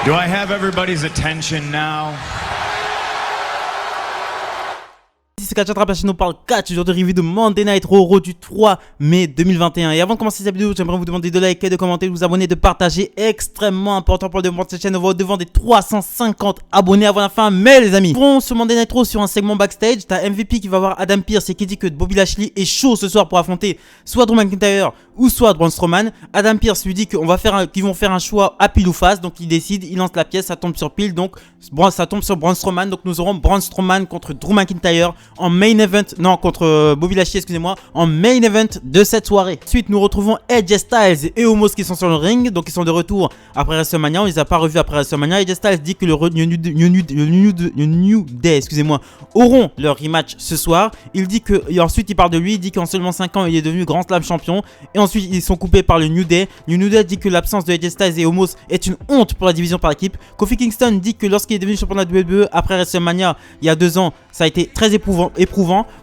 Do I have everybody's attention now? C'est Catch Attrape, la chaîne où on parle catch, jour de review de Monday Night Raw du 3 mai 2021. Et avant de commencer cette vidéo, j'aimerais vous demander de liker, de commenter, de vous abonner, de partager. Extrêmement important pour le développement de cette chaîne. On va au-devant des 350 abonnés avant la fin mai, les amis. Bon, sur Monday Night Raw, sur un segment backstage, t'as MVP qui va voir Adam Pearce et qui dit que Bobby Lashley est chaud ce soir pour affronter soit Drew McIntyre ou soit Braun Strowman. Adam Pearce lui dit qu'ils vont faire un choix à pile ou face, donc il décide, il lance la pièce, ça tombe sur pile, donc ça tombe sur Braun Strowman. Donc nous aurons Braun Strowman contre Drew McIntyre en main event, non, contre Bobby Lashley, excusez-moi, en main event de cette soirée. Ensuite, nous retrouvons Edge Styles et Omos qui sont sur le ring, donc ils sont de retour après WrestleMania. On les a pas revus après WrestleMania. Edge Styles dit que le New Day, excusez-moi, auront leur rematch ce soir. Il dit que, et ensuite il parle de lui, il dit qu'en seulement 5 ans il est devenu Grand Slam champion. Et ensuite ils sont coupés par le New Day. Le New Day dit que l'absence de Edge Styles et Omos est une honte pour la division par équipe. Kofi Kingston dit que lorsqu'il est devenu champion de la WWE après WrestleMania il y a 2 ans, ça a été très éprouvant,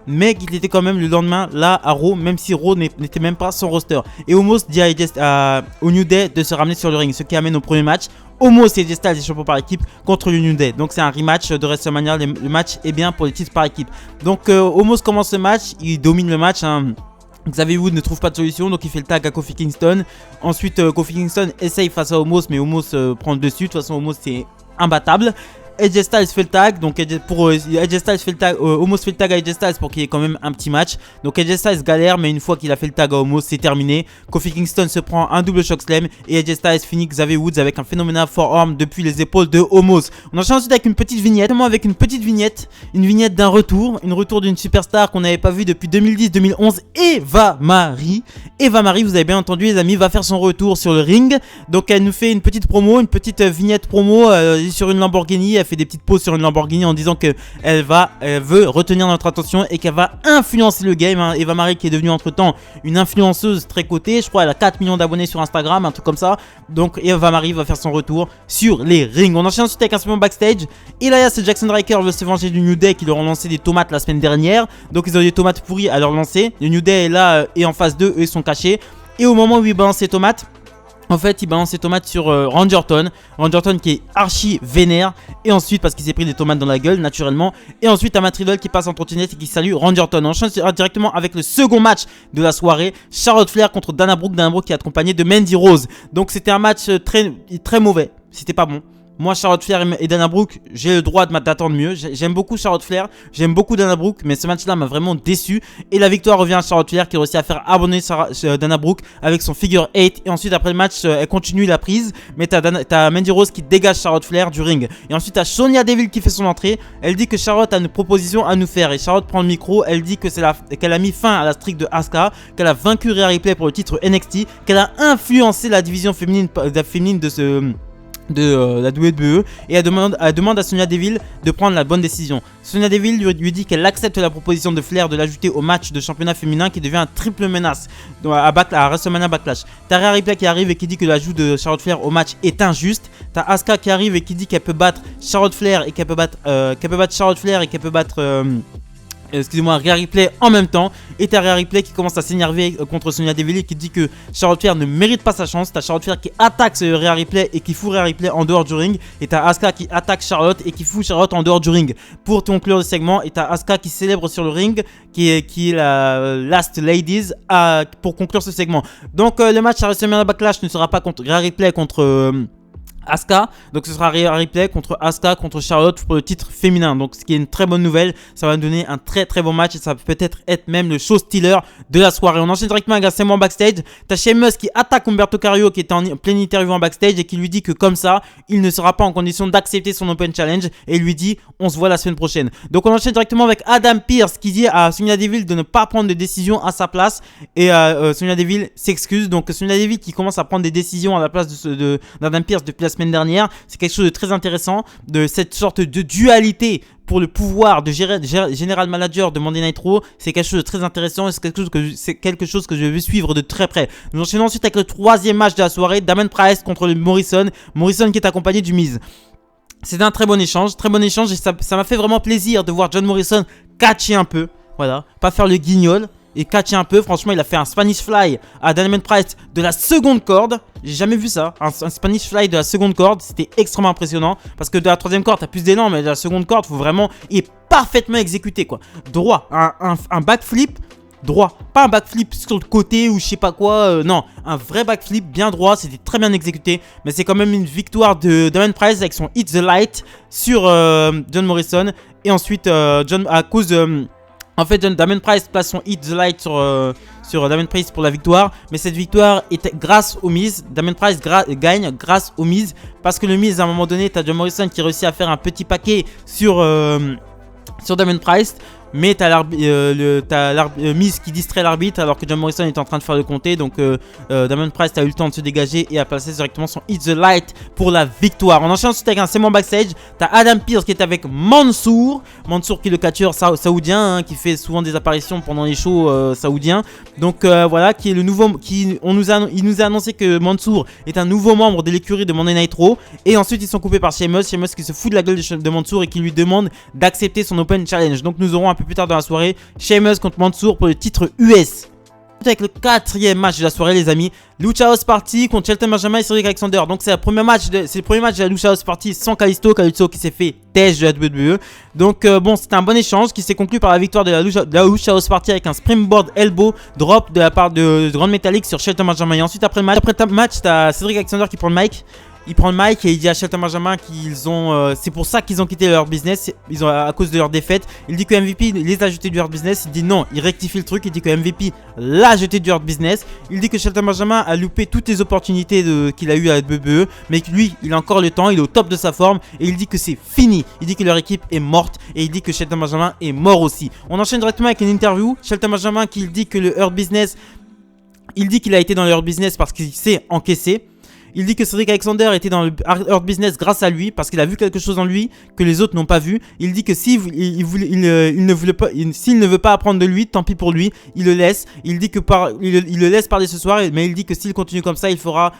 mais qu'il était quand même le lendemain là à Raw, même si Raw n'était même pas son roster. Et Omos dit au New Day de se ramener sur le ring, ce qui amène au premier match. Omos et Edge Styles, les champions par équipe, contre le New Day. Donc c'est un rematch de WrestleMania. Le match est bien pour les titres par équipe. Donc Omos commence le match, il domine le match, hein. Xavier Woods ne trouve pas de solution, donc il fait le tag à Kofi Kingston. Ensuite Kofi Kingston essaye face à Omos, mais Omos prend le dessus. De toute façon Omos c'est imbattable. Edge Styles fait le tag, donc Omos fait le tag à Edge Styles pour qu'il y ait quand même un petit match. Donc Edge Styles galère, mais une fois qu'il a fait le tag à Omos, c'est terminé. Kofi Kingston se prend un double shock slam et Edge Styles finit Xavier Woods avec un phénoménal forearm depuis les épaules de Omos. On enchaîne ensuite avec une petite vignette, une vignette d'un retour, d'une superstar qu'on n'avait pas vue depuis 2010-2011, Eva Marie. Eva Marie, vous avez bien entendu les amis, va faire son retour sur le ring. Donc elle nous fait une petite vignette promo sur une Lamborghini. Elle fait des petites pauses sur une Lamborghini en disant que elle veut retenir notre attention et qu'elle va influencer le game, hein. Eva Marie qui est devenue entre temps une influenceuse très cotée, je crois elle a 4 millions d'abonnés sur Instagram, un truc comme ça. Donc Eva Marie va faire son retour sur les rings. On enchaîne ensuite avec un segment backstage. Elias et Jackson Ryker veulent se venger du New Day qui leur ont lancé des tomates la semaine dernière. Donc ils ont des tomates pourries à leur lancer. Le New Day est là et en face d'eux, eux ils sont cachés. Et au moment où ils balancent les tomates, en fait, il balance ses tomates sur Randy Orton qui est archi vénère. Et ensuite, parce qu'il s'est pris des tomates dans la gueule, naturellement. Et ensuite, Matt Riddle qui passe en trottinette et qui salue Randy Orton. On enchaîne directement avec le second match de la soirée. Charlotte Flair contre Dana Brooke. Dana Brooke qui est accompagnée de Mandy Rose. Donc, c'était un match très mauvais. C'était pas bon. Moi, Charlotte Flair et Dana Brooke, j'ai le droit d'attendre mieux. J'aime beaucoup Charlotte Flair, j'aime beaucoup Dana Brooke, mais ce match-là m'a vraiment déçu. Et la victoire revient à Charlotte Flair qui réussit à faire abandonner Dana Brooke avec son figure 8. Et ensuite, après le match, elle continue la prise. Mais t'as Mandy Rose qui dégage Charlotte Flair du ring. Et ensuite, t'as Sonya Deville qui fait son entrée. Elle dit que Charlotte a une proposition à nous faire. Et Charlotte prend le micro. Elle dit que qu'elle a mis fin à la streak de Asuka, qu'elle a vaincu Rhea Ripley pour le titre NXT, qu'elle a influencé la division féminine de la WWE, et elle demande à Sonya Deville de prendre la bonne décision. Sonya Deville lui dit qu'elle accepte la proposition de Flair de l'ajouter au match de championnat féminin qui devient un triple menace à WrestleMania Backlash. T'as Rhea Ripley qui arrive et qui dit que l'ajout de Charlotte Flair au match est injuste. T'as Asuka qui arrive et qui dit qu'elle peut battre Charlotte Flair et qu'elle peut battre Rhea Ripley en même temps. Et t'as Rhea Ripley qui commence à s'énerver contre Sonya Deville et qui dit que Charlotte Flair ne mérite pas sa chance. T'as Charlotte Flair qui attaque Rhea Ripley et qui fout Rhea Ripley en dehors du ring. Et t'as Asuka qui attaque Charlotte et qui fout Charlotte en dehors du ring pour conclure le segment. Et t'as Asuka qui célèbre sur le ring, qui est la Last Ladies pour conclure ce segment. Donc le match à WrestleMania Backlash ne sera pas contre Rhea Ripley contre Asuka, donc ce sera Rhea Ripley contre Asuka contre Charlotte pour le titre féminin. Donc ce qui est une très bonne nouvelle, ça va donner un très bon match et ça peut peut-être être même le show stealer de la soirée. On enchaîne directement avec un segment backstage. T'as Sheamus qui attaque Humberto Carrillo qui est en pleine interview en backstage et qui lui dit que comme ça il ne sera pas en condition d'accepter son Open Challenge et il lui dit on se voit la semaine prochaine. Donc on enchaîne directement avec Adam Pearce qui dit à Sonya Deville de ne pas prendre de décision à sa place et Sonya Deville s'excuse. Donc Sonya Deville qui commence à prendre des décisions à la place d'Adam Pearce depuis la semaine dernière. C'est quelque chose de très intéressant, de cette sorte de dualité pour le pouvoir de General Manager de Monday Night Raw. C'est quelque chose de très intéressant et c'est quelque chose que je vais suivre de très près. Nous enchaînons ensuite avec le troisième match de la soirée, Damien Priest contre le Morrison qui est accompagné du Miz. C'était un très bon échange et ça m'a fait vraiment plaisir de voir John Morrison catcher un peu, voilà, pas faire le guignol et catcher un peu. Franchement, il a fait un Spanish Fly à Damien Priest de la seconde corde. J'ai jamais vu ça. Un Spanish Fly de la seconde corde, c'était extrêmement impressionnant. Parce que de la troisième corde, t'as plus d'élan, mais de la seconde corde, faut vraiment. Il est parfaitement exécuté, quoi. Droit. Un backflip droit. Pas un backflip sur le côté ou je sais pas quoi. Non, un vrai backflip bien droit. C'était très bien exécuté. Mais c'est quand même une victoire de Damien Price avec son Hit the Light sur John Morrison. Et ensuite, à cause de. En fait, Damien Price place son Hit the Light sur Damien Price pour la victoire. Mais cette victoire est grâce aux mises. Damien Price gagne grâce aux mises. Parce que le mise, à un moment donné, t'as John Morrison qui réussit à faire un petit paquet sur Damien Price. Mais t'as mise qui distrait l'arbitre alors que John Morrison est en train de faire le compter. Donc Damien Price a eu le temps de se dégager et a placé directement son Hit the Light pour la victoire. On enchaîne ensuite avec un segment backstage. T'as Adam Pearce qui est avec Mansour. Mansour qui est le catcheur saoudien qui fait souvent des apparitions pendant les shows saoudiens. Donc voilà, qui est le nouveau. Il nous a annoncé que Mansour est un nouveau membre de l'écurie de Monday Night Raw. Et ensuite ils sont coupés par Sheamus. Sheamus qui se fout de la gueule de Mansour et qui lui demande d'accepter son Open Challenge. Donc nous aurons un peu plus tard dans la soirée Sheamus contre Mansour pour le titre US. Avec le 4e match de la soirée, les amis, Lucha House Party contre Shelton Benjamin et Cedric Alexander. Donc c'est le premier match de la Lucha House Party sans Kalisto qui s'est fait têche de la WWE. Donc bon, c'était un bon échange qui s'est conclu par la victoire de la Lucha House Party avec un springboard elbow drop de la part de Grand Metallic sur Shelton Benjamin. Et ensuite après le match, t'as Cedric Alexander qui prend le mic. Il prend le mic et il dit à Shelton Benjamin qu'ils ont. C'est pour ça qu'ils ont quitté leur business. À cause de leur défaite. Il dit que MVP les a jetés du Hurt Business. Il dit non, il rectifie le truc. Il dit que MVP l'a jeté du Hurt Business. Il dit que Shelton Benjamin a loupé toutes les opportunités qu'il a eu à la WWE. Mais que lui, il a encore le temps. Il est au top de sa forme. Et il dit que c'est fini. Il dit que leur équipe est morte. Et il dit que Shelton Benjamin est mort aussi. On enchaîne directement avec une interview. Shelton Benjamin qui dit que le Hurt Business. Il dit qu'il a été dans le Hurt Business parce qu'il s'est encaissé. Il dit que Cedric Alexander était dans le Hurt Business grâce à lui, parce qu'il a vu quelque chose en lui que les autres n'ont pas vu. Il dit que s'il ne veut pas apprendre de lui, tant pis pour lui, il le laisse. Il dit que il le laisse parler ce soir, mais il dit que s'il continue comme ça, il fera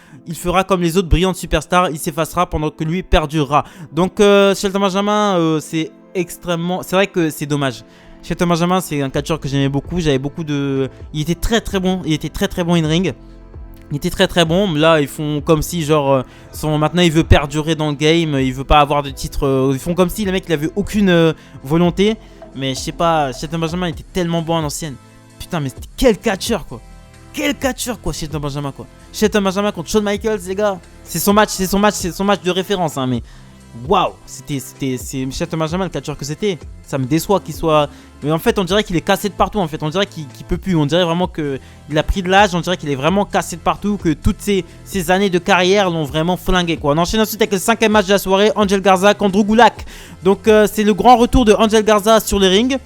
comme les autres brillantes superstars, il s'effacera pendant que lui perdurera. Donc Shelton Benjamin, c'est vrai que c'est dommage. Shelton Benjamin, c'est un catcheur que j'aimais beaucoup. Il était très très bon. Il était très très bon in ring. Il était très très bon. Là, ils font comme si, genre, maintenant il veut perdurer dans le game. Il veut pas avoir de titre. Ils font comme si le mec il avait aucune volonté. Mais je sais pas, Shelton Benjamin était tellement bon en ancienne. Putain, mais c'était quel catcheur quoi. Quel catcheur quoi, Shelton Benjamin quoi. Shelton Benjamin contre Shawn Michaels, les gars. C'est son match de référence, hein, mais. Waouh, c'est Shelton Benjamin le catcheur que c'était. Ça me déçoit qu'il soit. Mais en fait, on dirait qu'il est cassé de partout. En fait, on dirait qu'il peut plus. On dirait vraiment qu'il a pris de l'âge. On dirait qu'il est vraiment cassé de partout. Que toutes ces années de carrière l'ont vraiment flingué, quoi. On enchaîne ensuite avec le 5e match de la soirée, Angel Garza contre Drew Gulak. Donc, c'est le grand retour de Angel Garza sur le ring.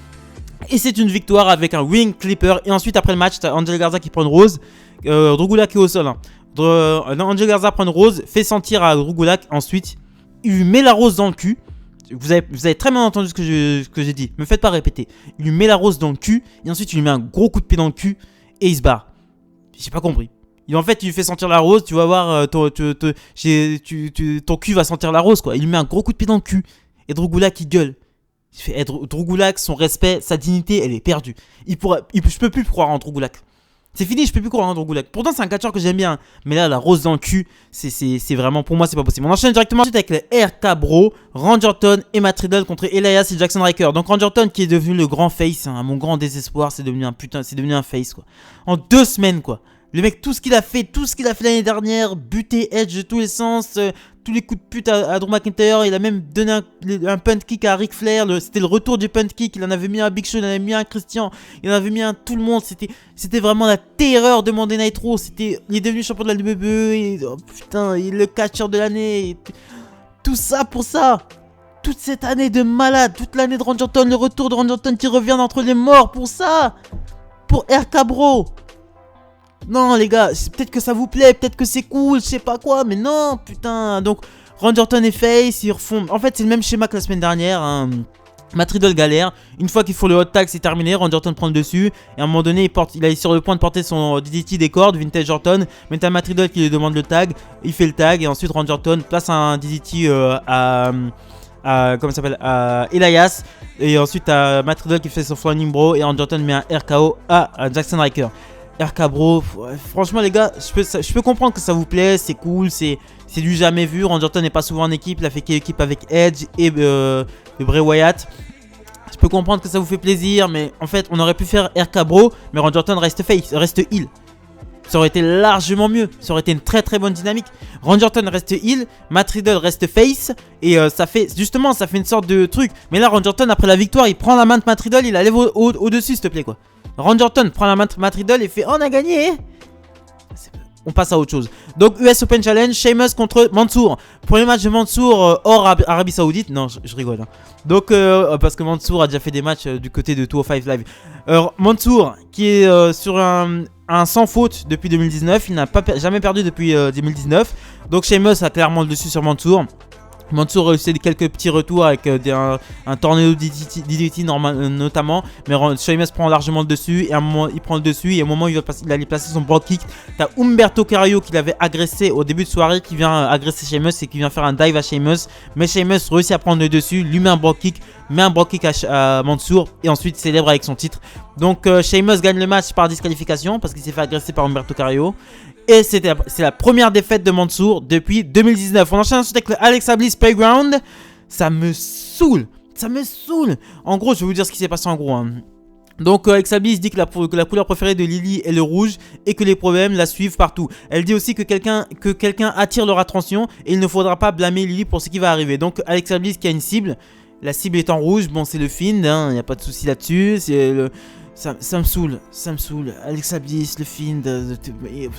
Et c'est une victoire avec un wing clipper. Et ensuite, après le match, t'as Angel Garza qui prend une rose. Drew Gulak est au sol. Hein. Angel Garza prend une rose, fait sentir à Drew Gulak. Ensuite, il lui met la rose dans le cul. Vous avez très bien entendu ce que j'ai dit. Me faites pas répéter. Il lui met la rose dans le cul. Et ensuite, il lui met un gros coup de pied dans le cul. Et il se barre. J'ai pas compris. En fait, il lui fait sentir la rose. Tu vas voir, ton cul va sentir la rose, quoi. Il lui met un gros coup de pied dans le cul. Et Drew Gulak, il gueule. Il fait Drew Gulak, son respect, sa dignité, elle est perdue. Je peux plus croire en Drew Gulak. C'est fini, je peux plus croire en Drew Gulak. Pourtant, c'est un catcheur que j'aime bien. Mais là, la rose dans le cul, c'est vraiment, pour moi, c'est pas possible. On enchaîne directement ensuite avec le RK Bro, Randy Orton et Matt Riddle contre Elias et Jackson Ryker. Donc, Randy Orton qui est devenu le grand face, hein, à mon grand désespoir, c'est devenu un face, quoi. En 2 semaines, quoi. Le mec, tout ce qu'il a fait l'année dernière, buté Edge de tous les sens, tous les coups de pute à Drew McIntyre. Il a même donné un punt kick à Ric Flair. C'était le retour du punt kick. Il en avait mis un Big Show, il en avait mis un Christian, il en avait mis un tout le monde. C'était vraiment la terreur de Monday Night Raw. Il est devenu champion de la WWE. Et, oh putain, il est le catcheur de l'année. Tout ça pour ça. Toute cette année de malade, toute l'année de Randy Orton, le retour de Randy Orton qui revient d'entre les morts pour ça. Pour RK Bro. Non les gars, peut-être que ça vous plaît, peut-être que c'est cool, je sais pas quoi, mais non, putain. Donc Randy Orton et Face, ils refont. En fait, c'est le même schéma que la semaine dernière. Hein. Matt Riddle galère. Une fois qu'il faut le hot tag, c'est terminé. Randy Orton prend le dessus. Et à un moment donné, il est sur le point de porter son DDT des cordes, Vintage Orton. Mais t'as Matt Riddle qui lui demande le tag. Il fait le tag. Et ensuite, Randy Orton place un DDT comment ça s'appelle, à Elias. Et ensuite, t'as Matt Riddle qui fait son Flying Bro. Et Randy Orton met un RKO à Jackson Ryker. RK Bro, ouais, franchement les gars, je peux comprendre que ça vous plaît, c'est cool, c'est du jamais vu. Randy Orton n'est pas souvent en équipe, il a fait équipe avec Edge et Bray Wyatt. Je peux comprendre que ça vous fait plaisir, mais en fait on aurait pu faire RK Bro, mais Randy Orton reste face, reste heel. Ça aurait été largement mieux, ça aurait été une très très bonne dynamique. Randy Orton reste heel, Matt Riddle reste face, et ça fait justement ça fait une sorte de truc. Mais là Randy Orton après la victoire, il prend la main de Matt Riddle, il la lève au-dessus s'il te plaît quoi. Randy Orton prend la main de Matt Riddle et fait oh, on a gagné. On passe à autre chose. Donc US Open Challenge, Sheamus contre Mansour. Premier match de Mansour hors Arabie Saoudite. Non, je rigole. Hein. Donc parce que Mansour a déjà fait des matchs du côté de 205 Live. Mansour qui est sur un sans faute depuis 2019. Il n'a jamais perdu depuis 2019. Donc Sheamus a clairement le dessus sur Mansour. Mansour réussit quelques petits retours avec un tornado DDT notamment, mais Sheamus prend largement le dessus et à un moment il prend le dessus et à un moment il allait placer son broad kick. T'as Humberto Carrillo qui l'avait agressé au début de soirée qui vient agresser Sheamus et qui vient faire un dive à Sheamus, mais Sheamus réussit à prendre le dessus, lui met un broad kick, à Mansour et ensuite célèbre avec son titre. Donc Sheamus gagne le match par disqualification parce qu'il s'est fait agresser par Humberto Carrillo. Et c'est la première défaite de Mansour depuis 2019. On enchaîne ensuite avec le Alexa Bliss Playground. Ça me saoule. Ça me saoule. En gros, je vais vous dire ce qui s'est passé en gros. Hein. Donc Alexa Bliss dit que la couleur préférée de Lily est le rouge et que les problèmes la suivent partout. Elle dit aussi que quelqu'un attire leur attention et il ne faudra pas blâmer Lily pour ce qui va arriver. Donc Alexa Bliss qui a une cible. La cible est en rouge. Bon, c'est le Fiend. Il n'y a pas de souci là-dessus. C'est le... Ça me saoule, Alexa Bliss, le Fiend,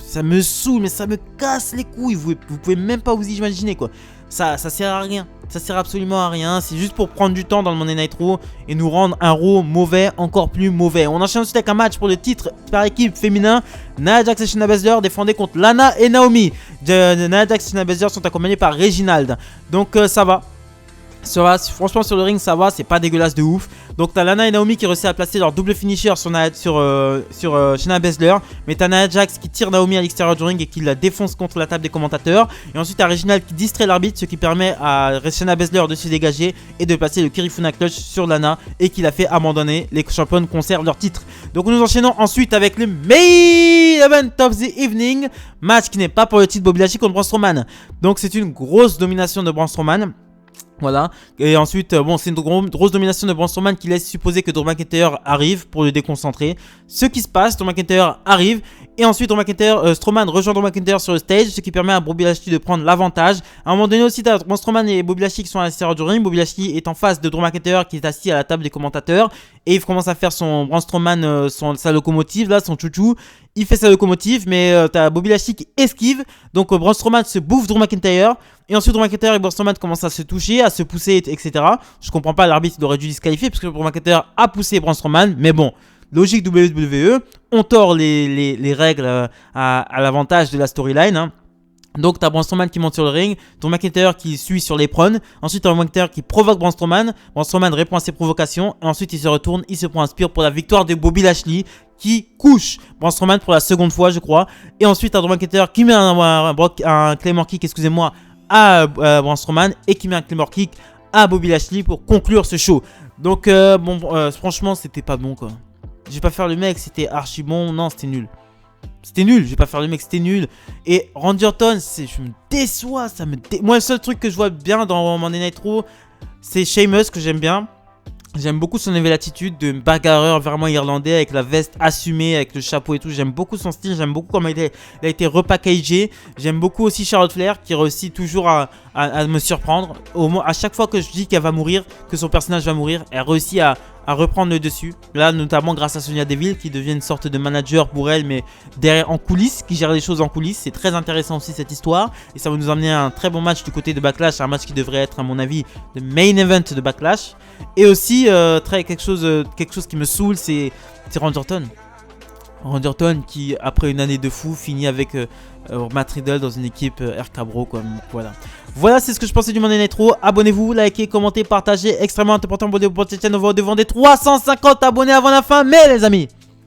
ça me saoule, mais ça me casse les couilles, vous pouvez même pas vous imaginer quoi. Ça sert à rien, ça sert absolument à rien, c'est juste pour prendre du temps dans le Monday Night Raw et nous rendre un Raw mauvais, encore plus mauvais. On enchaîne ensuite avec un match pour le titre par équipe féminin. Nia Jax et Shayna Baszler défendaient contre Lana et Naomi. Nia Jax et Shayna Baszler sont accompagnés par Reginald, donc ça va. Franchement sur le ring ça va, c'est pas dégueulasse de ouf. Donc t'as Lana et Naomi qui réussissent à placer leur double finisher sur Shayna Baszler. Mais t'as Nia Jax qui tire Naomi à l'extérieur du ring et qui la défonce contre la table des commentateurs. Et ensuite t'as Reginald qui distrait l'arbitre, ce qui permet à Shayna Baszler de se dégager et de placer le Kirifuna Clutch sur Lana et qui l'a fait abandonner. Les championnes conservent leur titre. Donc nous enchaînons ensuite avec le Main Event of the Evening. Match qui n'est pas pour le titre Bobby Lashley contre Braun Strowman. Donc c'est une grosse domination de Braun Strowman. Voilà, et ensuite, bon, c'est une grosse domination de Braun Strowman qui laisse supposer que Drew McIntyre arrive pour le déconcentrer. Ce qui se passe, Drew McIntyre arrive, et ensuite Strowman rejoint Drew McIntyre sur le stage, ce qui permet à Bobby Lashley de prendre l'avantage. À un moment donné aussi, t'as Braun Strowman et Bobby Lashley qui sont à l'extérieur du ring. Bobby Lashley est en face de Drew McIntyre qui est assis à la table des commentateurs, et il commence à faire son Braun Strowman, sa locomotive, là, son chouchou. Il fait sa locomotive, mais t'as Bobby Lashley qui esquive, donc Braun Strowman se bouffe Drew McIntyre. Et ensuite, Drew McIntyre et Braun Strowman commencent à se toucher, à se pousser, etc. Je comprends pas, l'arbitre aurait dû disqualifier parce que Drew McIntyre a poussé Braun Strowman. Mais bon, logique WWE, on tord les règles à l'avantage de la storyline. Hein. Donc t'as Braun Strowman qui monte sur le ring, Drew McIntyre qui suit sur l'éperon. Ensuite t'as Drew McIntyre qui provoque Braun Strowman. Braun Strowman répond à ses provocations. Et ensuite il se retourne, il se prend un spear pour la victoire de Bobby Lashley, qui couche Braun Strowman pour la seconde fois je crois. Et ensuite t'as Drew McIntyre qui met un Claymore Kick, excusez-moi, à Braun Strowman et qui met un Claymore Kick à Bobby Lashley pour conclure ce show. Donc franchement c'était pas bon quoi. Je vais pas faire le mec, c'était archi bon, non c'était nul. C'était nul, je vais pas faire le mec, c'était nul. Et Randy Orton, je me déçois, moi le seul truc que je vois bien dans Monday Night Raw, c'est Sheamus que j'aime bien. J'aime beaucoup son nouvelle attitude de bagarreur vraiment irlandais avec la veste assumée, avec le chapeau et tout. J'aime beaucoup son style, j'aime beaucoup comment il a été repackagé. J'aime beaucoup aussi Charlotte Flair qui réussit toujours à me surprendre. À chaque fois que je dis qu'elle va mourir, que son personnage va mourir, elle réussit à reprendre le dessus. Là, notamment grâce à Sonya Deville qui devient une sorte de manager pour elle, mais derrière en coulisses, qui gère les choses en coulisses. C'est très intéressant aussi cette histoire. Et ça va nous amener à un très bon match du côté de Backlash. Un match qui devrait être, à mon avis, le main event de Backlash. Et aussi, quelque chose qui me saoule, c'est Randy Orton. Randy Orton qui, après une année de fou, finit avec Matt Riddle dans une équipe RK Bro. Quoi. Voilà, c'est ce que je pensais du Monday Night Raw. Abonnez-vous, likez, commentez, partagez. Extrêmement important pour cette chaîne. On va devant des 350 abonnés avant la fin. Mais les amis,